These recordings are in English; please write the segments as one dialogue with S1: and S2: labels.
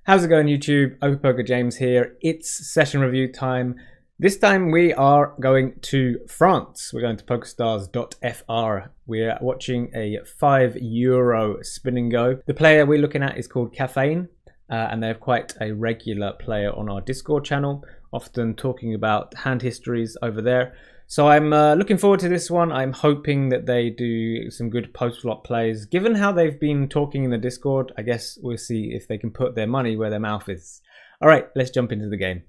S1: How's it going, YouTube? op.poker James here. It's session review time. This time we are going to France. We're going to PokerStars.fr. We're watching a €5 spin and go. The player we're looking at is called Kathane, and they have quite a regular player on our Discord channel, often talking about hand histories over there. So I'm looking forward to this one. I'm hoping that they do some good post-flop plays. Given how they've been talking in the Discord, I guess we'll see if they can put their money where their mouth is. All right, let's jump into the game.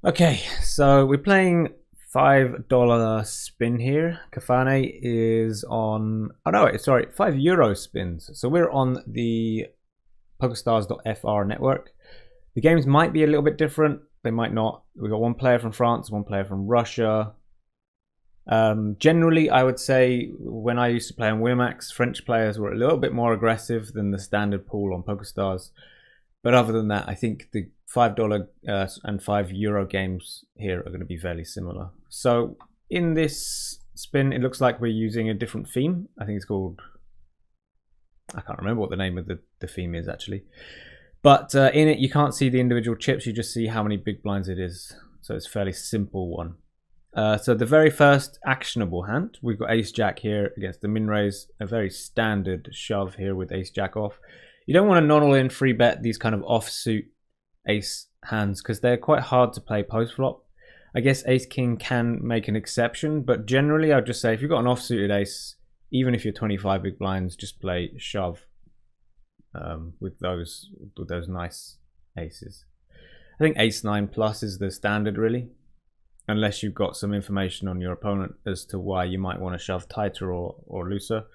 S1: Okay, so we're playing $5 spin here. Kathane is on, oh no, sorry, €5 spins. So we're on the PokerStars.fr network. The games might be a little bit different. They might not. We've got one player from France, one player from Russia. Generally, I would say when I used to play on Winamax, French players were a little bit more aggressive than the standard pool on PokerStars. But other than that, I think the $5 and €5 games here are going to be fairly similar. So in this spin, it looks like we're using a different theme. I think it's called, I can't remember what the name of the theme is actually. But in it, you can't see the individual chips. You just see how many big blinds it is. So it's a fairly simple one. So the very first actionable hand, we've got ace-jack here against the min-raise. A very standard shove here with ace-jack off. You don't want to non-all-in free bet these kind of offsuit ace hands because they're quite hard to play post-flop. I guess ace-king can make an exception. But generally, I'd just say if you've got an offsuited ace, even if you're 25 big blinds, just play shove. With those nice aces. I think ace-9 plus is the standard really, unless you've got some information on your opponent as to why you might want to shove tighter or looser.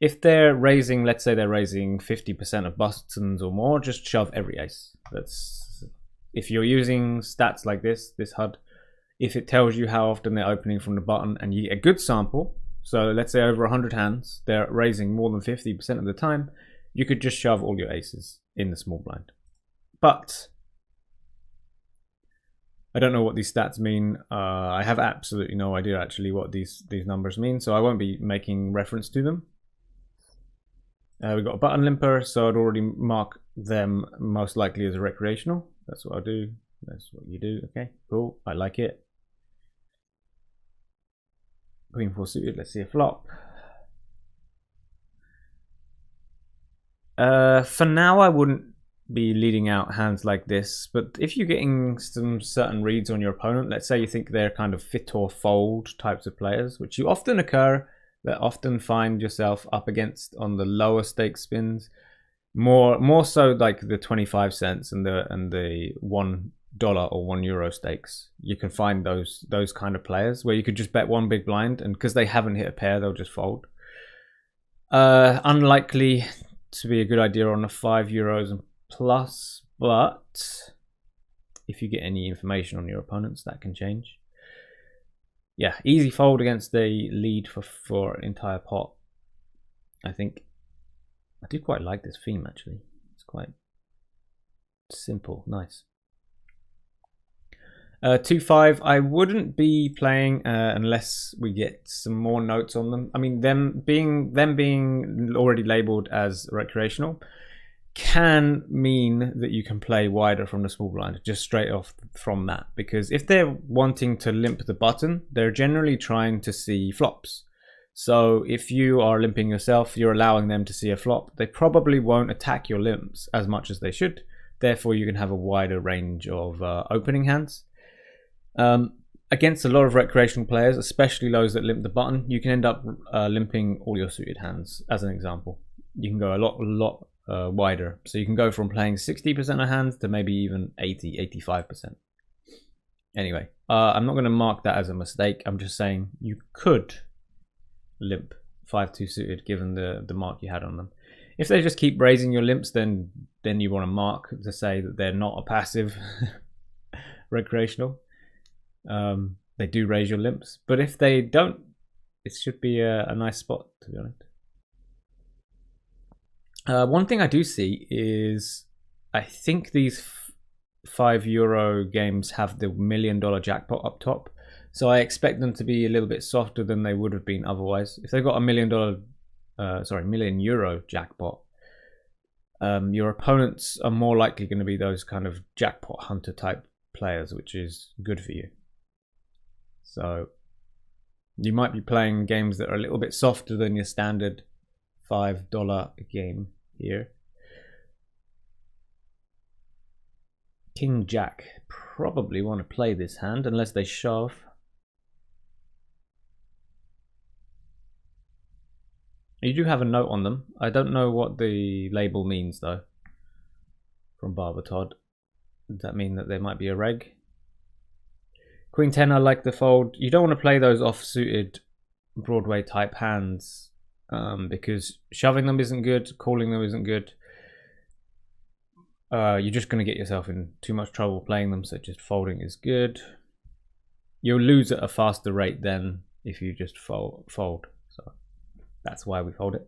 S1: If they're raising, let's say they're raising 50% of buttons or more, just shove every ace. That's if you're using stats like this HUD, if it tells you how often they're opening from the button and you get a good sample, so let's say over 100 hands they're raising more than 50% of the time, you could just shove all your aces in the small blind. But I don't know what these stats mean. I have absolutely no idea actually what these numbers mean, so I won't be making reference to them. We've got a button limper, so I'd already mark them most likely as a recreational. That's what I'll do. That's what you do. Okay, cool. I like it. Queen 4 suited. Let's see a flop. For now, I wouldn't be leading out hands like this, but if you're getting some certain reads on your opponent, let's say you think they're kind of fit or fold types of players, which you often occur, that often find yourself up against on the lower stake spins, more so like the 25 cents and the $1 or €1 stakes. You can find those kind of players where you could just bet one big blind, and because they haven't hit a pair, they'll just fold. Unlikely to be a good idea on the €5 and plus, but if you get any information on your opponents, that can change. Yeah, easy fold against the lead for an entire pot. I think I do quite like this theme actually. It's quite simple, nice. 2-5, I wouldn't be playing unless we get some more notes on them. I mean, them being already labeled as recreational can mean that you can play wider from the small blind, just straight off from that. Because if they're wanting to limp the button, they're generally trying to see flops. So if you are limping yourself, you're allowing them to see a flop. They probably won't attack your limps as much as they should. Therefore, you can have a wider range of opening hands. Against a lot of recreational players, especially those that limp the button, you can end up limping all your suited hands. As an example, you can go a lot wider. So you can go from playing 60% of hands to maybe even 85%. Anyway, I'm not going to mark that as a mistake. I'm just saying you could limp 5-2 suited given the mark you had on them. If they just keep raising your limps, then you want to mark to say that they're not a passive recreational. They do raise your limps, but if they don't, it should be a nice spot, to be honest. One thing I do see is I think these €5 games have the $1 million jackpot up top, so I expect them to be a little bit softer than they would have been otherwise. If they've got a $1 million million euro jackpot, your opponents are more likely going to be those kind of jackpot hunter type players, which is good for you. So you might be playing games that are a little bit softer than your standard $5 game here. King Jack, probably want to play this hand unless they shove. You do have a note on them. I don't know what the label means though. From Barber Todd. Does that mean that there might be a reg? Queen 10, I like the fold. You don't want to play those off-suited Broadway type hands because shoving them isn't good, calling them isn't good. You're just going to get yourself in too much trouble playing them, so just folding is good. You'll lose at a faster rate than if you just fold. So that's why we fold it.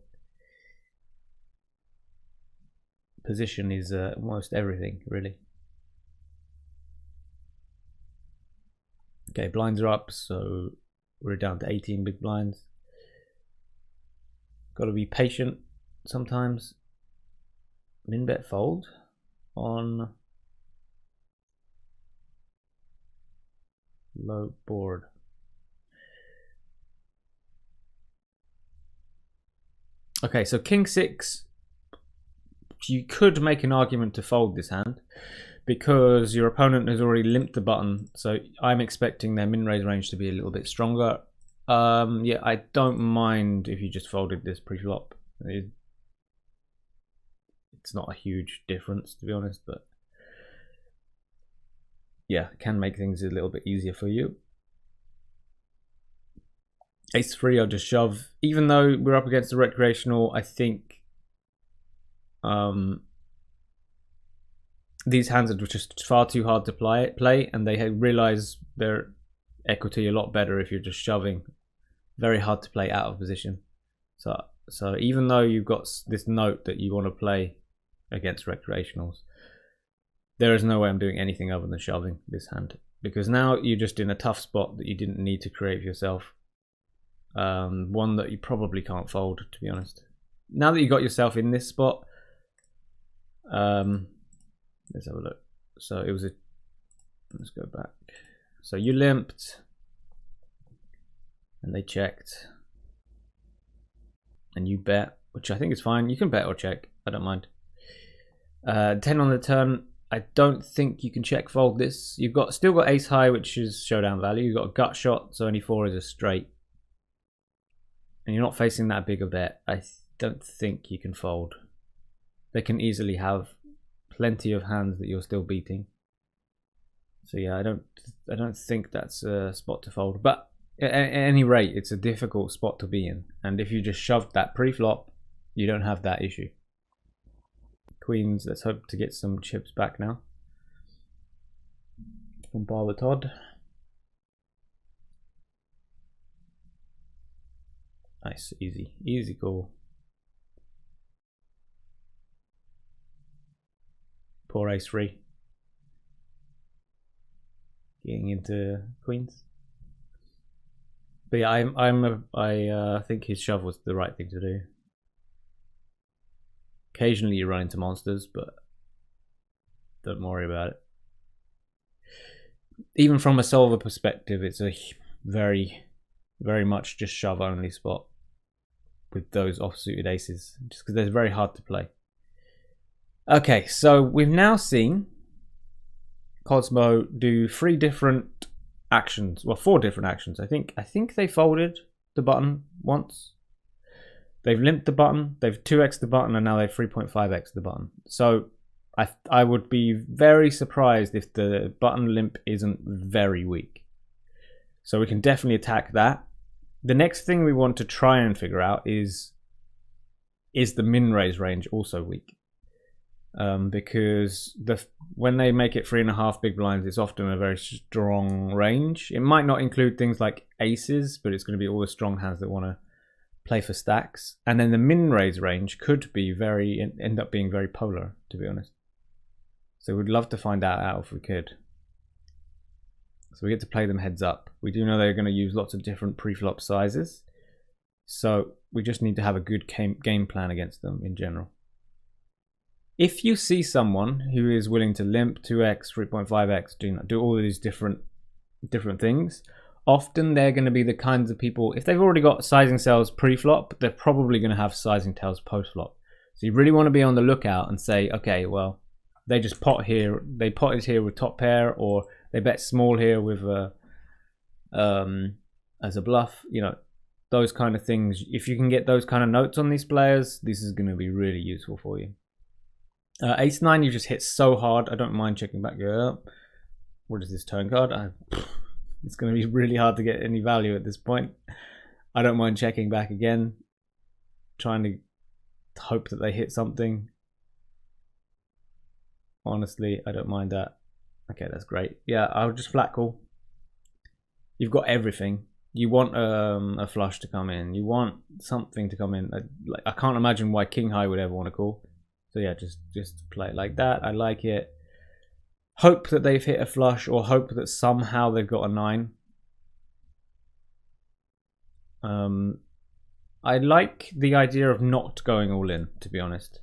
S1: Position is almost everything, really. Okay, blinds are up, so we're down to 18 big blinds. Got to be patient sometimes. Min bet fold on low board. Okay, so King 6, you could make an argument to fold this hand because your opponent has already limped the button, so I'm expecting their min-raise range to be a little bit stronger. Yeah, I don't mind if you just folded this pre-flop. It's not a huge difference, to be honest, but yeah, it can make things a little bit easier for you. Ace 3, I'll just shove. Even though we're up against the recreational, I think these hands are just far too hard to play, and they realize their equity a lot better if you're just shoving. Very hard to play out of position. So even though you've got this note that you want to play against recreationals, there is no way I'm doing anything other than shoving this hand, because now you're just in a tough spot that you didn't need to create for yourself. One that you probably can't fold, to be honest. Now that you got yourself in this spot, let's have a look. So it was a, let's go back. So you limped and they checked and you bet, which I think is fine. You can bet or check, I don't mind. 10 on the turn. I don't think you can check fold this. You've still got ace high, which is showdown value. You've got a gut shot, so only 4 is a straight. And you're not facing that big a bet. I don't think you can fold. They can easily have plenty of hands that you're still beating. So yeah, I don't think that's a spot to fold. But at any rate, it's a difficult spot to be in. And if you just shoved that pre-flop, you don't have that issue. Queens, let's hope to get some chips back now from Barber Todd. Nice, easy call. Poor ace 3. Getting into queens. But yeah, I think his shove was the right thing to do. Occasionally you run into monsters, but don't worry about it. Even from a solver perspective, it's a very much just shove only spot with those off-suited aces, just because they're very hard to play. Okay, so we've now seen Cosmo do 3 different actions, well 4 different actions. I think they folded the button once. They've limped the button, they've 2x the button, and now they've 3.5x the button. So I would be very surprised if the button limp isn't very weak. So we can definitely attack that. The next thing we want to try and figure out is the min-raise range also weak? Because when they make it 3.5 big blinds, it's often a very strong range. It might not include things like aces, but it's going to be all the strong hands that want to play for stacks. And then the min-raise range could be end up being very polar, to be honest. So we'd love to find that out if we could. So we get to play them heads up. We do know they're going to use lots of different pre-flop sizes. So We just need to have a good game plan against them in general. If you see someone who is willing to limp 2x, 3.5x, do all of these different things, often they're going to be the kinds of people, if they've already got sizing cells pre-flop, they're probably going to have sizing tails post-flop. So you really want to be on the lookout and say, okay, well, they just pot here, they potted here with top pair, or they bet small here with as a bluff, you know, those kind of things. If you can get those kind of notes on these players, this is going to be really useful for you. Ace-9, you just hit so hard. I don't mind checking back. What is this turn card? It's going to be really hard to get any value at this point. I don't mind checking back again, trying to hope that they hit something. Honestly, I don't mind that. Okay, that's great. Yeah, I'll just flat call. You've got everything. You want a flush to come in. You want something to come in. I can't imagine why king high would ever want to call. So yeah, just play it like that. I like it. Hope that they've hit a flush, or hope that somehow they've got a 9. I like the idea of not going all in, to be honest.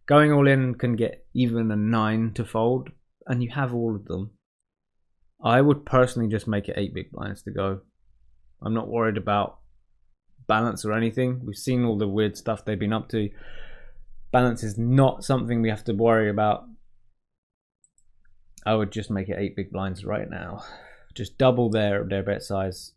S1: Going all in can get even a 9 to fold, and you have all of them. I would personally just make it 8 big blinds to go. I'm not worried about balance or anything. We've seen all the weird stuff they've been up to. Balance is not something we have to worry about. I would just make it 8 big blinds right now. Just double their bet size.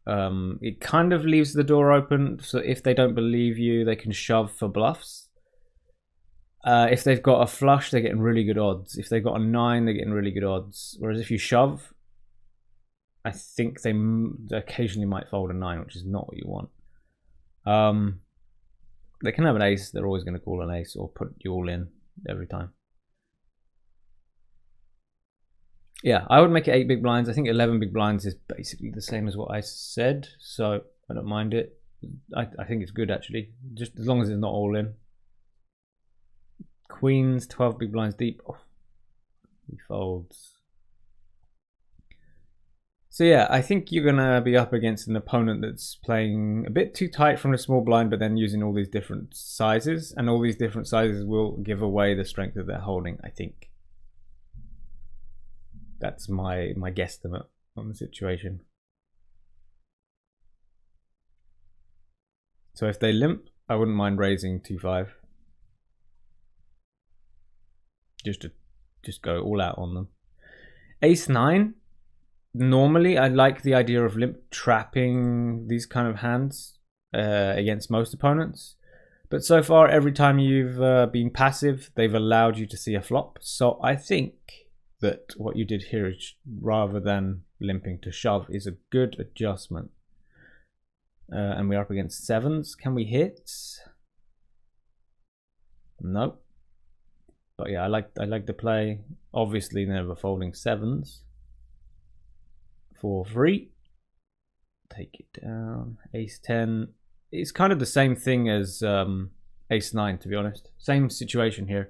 S1: It kind of leaves the door open, so if they don't believe you, they can shove for bluffs. If they've got a flush, they're getting really good odds. If they've got a 9, they're getting really good odds. Whereas if you shove, I think they occasionally might fold a 9, which is not what you want. They can have an ace. They're always going to call an ace or put you all in every time. Yeah, I would make it 8 big blinds. I think 11 big blinds is basically the same as what I said, so I don't mind it. I think it's good, actually, just as long as it's not all in. Queens, 12 big blinds deep. Oh, he folds. So yeah, I think you're gonna be up against an opponent that's playing a bit too tight from the small blind, but then using all these different sizes, and all these different sizes will give away the strength that they're holding, I think. That's my guesstimate on the situation. So if they limp, I wouldn't mind raising 2-5. Just go all out on them. Ace-9. Normally, I like the idea of limp trapping these kind of hands against most opponents. But so far, every time you've been passive, they've allowed you to see a flop. So I think that what you did here is, rather than limping to shove, is a good adjustment. And we're up against 7s. Can we hit? Nope. But yeah, I like the play. Obviously, never folding 7s. 4-3. Take it down. Ace-10. It's kind of the same thing as Ace-9, to be honest. Same situation here.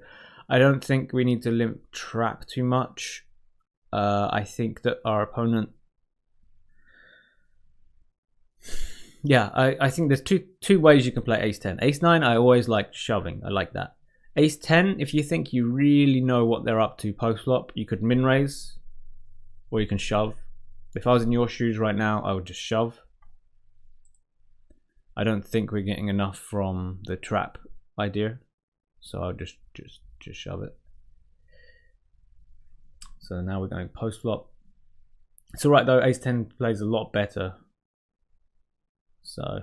S1: I don't think we need to limp trap too much. I think that our opponent... Yeah, I think there's two ways you can play Ace-10. Ace-9, I always like shoving. I like that. Ace-10, if you think you really know what they're up to post-flop, you could min-raise, or you can shove. If I was in your shoes right now, I would just shove. I don't think we're getting enough from the trap idea, so I'll just shove it. So now we're going post-flop. It's alright though, Ace-10 plays a lot better. So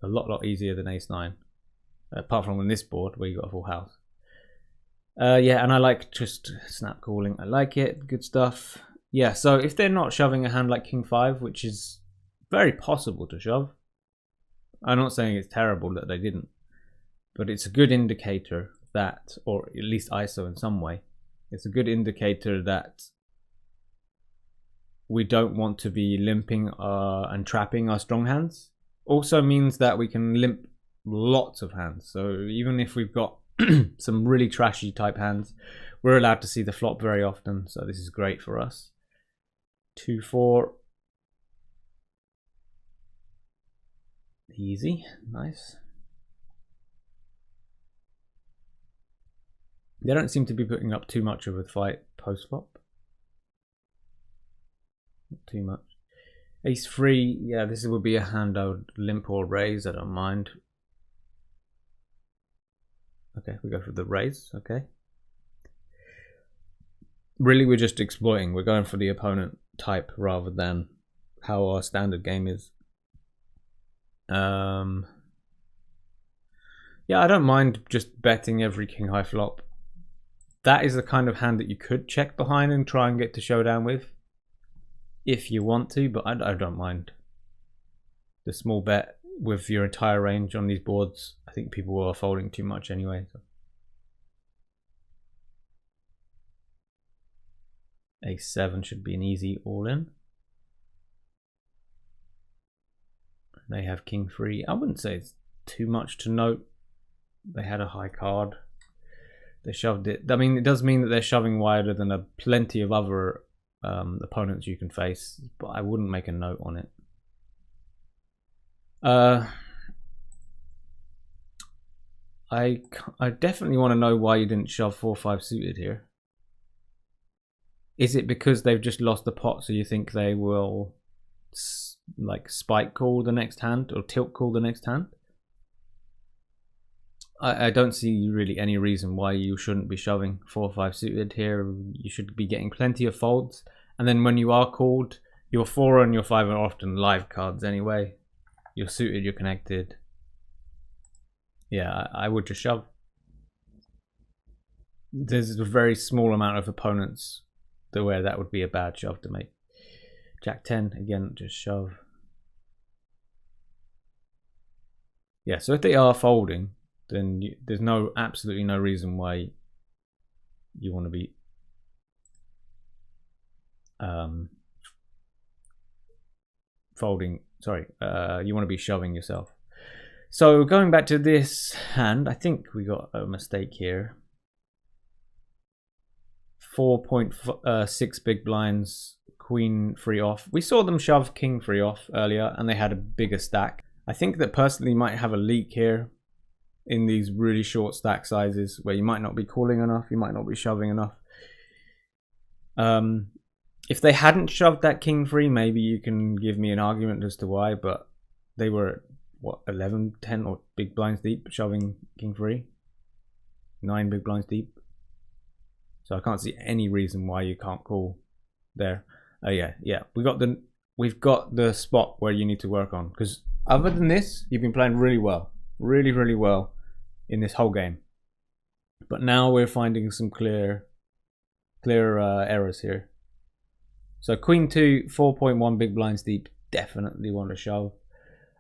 S1: a lot easier than Ace-9, apart from on this board where you got a full house. Yeah, and I like just snap calling. I like it. Good stuff. Yeah, so if they're not shoving a hand like King 5, which is very possible to shove, I'm not saying it's terrible that they didn't, but it's a good indicator that, or at least ISO in some way, it's a good indicator that we don't want to be limping and trapping our strong hands. Also means that we can limp lots of hands. So even if we've got some really trashy type hands, we're allowed to see the flop very often. So this is great for us. 2-4. Easy, nice. They don't seem to be putting up too much of a fight post flop. Not too much. Ace-3, yeah, this would be a hand I would limp or raise, I don't mind. Okay, we go for the raise, okay. Really, we're just exploiting. We're going for the opponent type rather than how our standard game is. Yeah, I don't mind just betting every king high flop. That is the kind of hand that you could check behind and try and get to showdown with, if you want to, but I don't mind the small bet with your entire range on these boards. I think people are folding too much anyway. So. Ace-7 should be an easy all-in. They have king-3. I wouldn't say it's too much to note. They had a high card. They shoved it. I mean, it does mean that they're shoving wider than plenty of other opponents you can face, but I wouldn't make a note on it. I definitely want to know why you didn't shove 4-5 suited here. Is it because they've just lost the pot, so you think they will like spike call the next hand or tilt call the next hand? I don't see really any reason why you shouldn't be shoving 4-5 suited here. You should be getting plenty of folds, and then when you are called, your 4 and your 5 are often live cards anyway. You're suited, you're connected. Yeah, I would just shove. There's a very small amount of opponents where that would be a bad shove to make. Jack-10, again, just shove. Yeah, so if they are folding, then there's absolutely no reason why you want to be folding. Sorry, you want to be shoving yourself. So going back to this hand, I think we got a mistake here. 4.6 big blinds, queen 3 off. We saw them shove king 3 off earlier, and they had a bigger stack. I think that personally might have a leak here in these really short stack sizes where you might not be calling enough, you might not be shoving enough. If they hadn't shoved that king 3, maybe you can give me an argument as to why, but they were at, what, 11, 10 or big blinds deep shoving king 3? 9 big blinds deep. So I can't see any reason why you can't call there. Yeah, we've got the spot where you need to work on, because other than this, you've been playing really well, really well in this whole game. But now we're finding some clear errors here. So queen 2, 4.1 big blinds deep, definitely want to shove.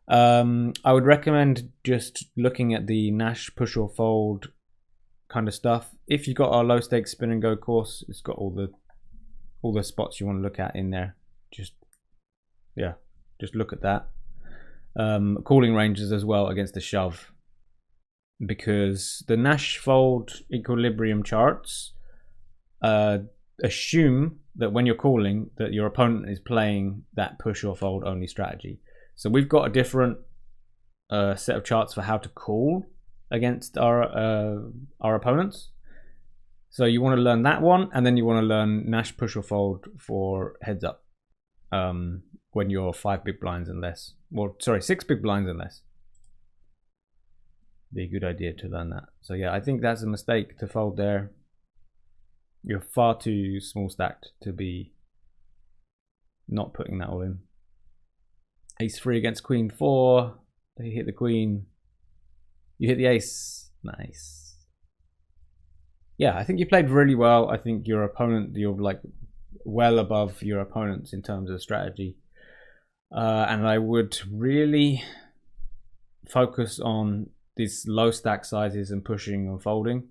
S1: I would recommend just looking at the Nash push or fold kind of stuff. If you've got our low stakes spin and go course, it's got all the spots you want to look at in there. Just look at that. Calling ranges as well against the shove, because the Nash fold equilibrium charts assume that when you're calling that your opponent is playing that push or fold only strategy. So we've got a different set of charts for how to call against our opponents. So you want to learn that one, and then you want to learn Nash push or fold for heads up when you're 5 big blinds and less. Well, sorry, 6 big blinds and less. Be a good idea to learn that. So yeah, I think that's a mistake to fold there. You're far too small stacked to be not putting that all in. Ace 3 against queen 4. They hit the queen. You hit the ace. Nice. Yeah, I think you played really well. I think your opponent, you're like well above your opponents in terms of strategy. And I would really focus on these low stack sizes and pushing and folding.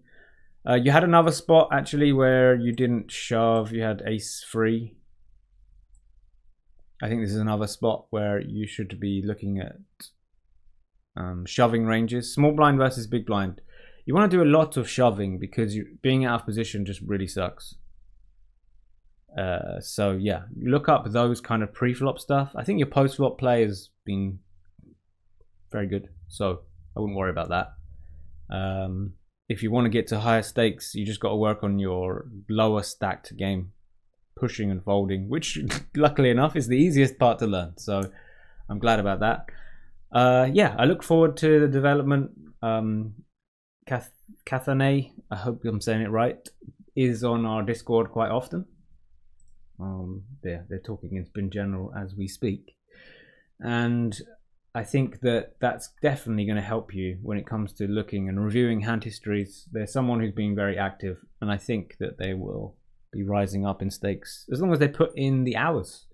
S1: You had another spot actually where you didn't shove. You had ace 3. I think this is another spot where you should be looking at shoving ranges. Small blind versus big blind. You want to do a lot of shoving because being out of position just really sucks. So yeah, look up those kind of pre-flop stuff. I think your post-flop play has been very good, so I wouldn't worry about that. If you want to get to higher stakes, you just got to work on your lower stacked game, pushing and folding, which luckily enough is the easiest part to learn. So I'm glad about that. Yeah, I look forward to the development. Kathane, I hope I'm saying it right, is on our Discord quite often. They're talking in spin general as we speak, and I think that that's definitely going to help you when it comes to looking and reviewing hand histories. There's someone who's been very active, and I think that they will be rising up in stakes as long as they put in the hours.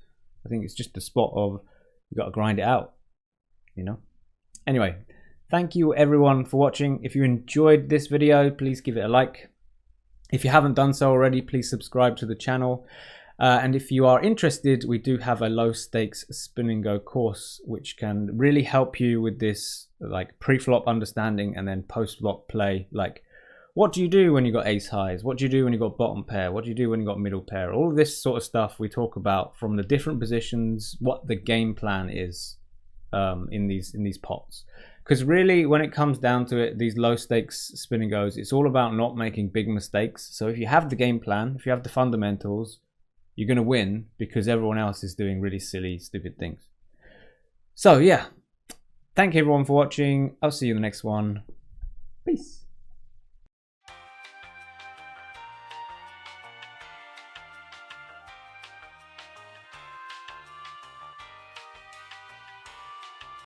S1: I think it's just the spot of you got to grind it out, you know. Anyway, thank you everyone for watching. If you enjoyed this video, please give it a like. If you haven't done so already, please subscribe to the channel. And if you are interested, we do have a low stakes spin and go course, which can really help you with this like pre-flop understanding and then post-flop play. Like, what do you do when you got ace highs? What do you do when you got bottom pair? What do you do when you got middle pair? All of this sort of stuff we talk about from the different positions, what the game plan is in these pots. Because really, when it comes down to it, these low stakes spin and goes, it's all about not making big mistakes. So if you have the game plan, if you have the fundamentals, you're going to win because everyone else is doing really silly, stupid things. So yeah, thank you everyone for watching. I'll see you in the next one. Peace.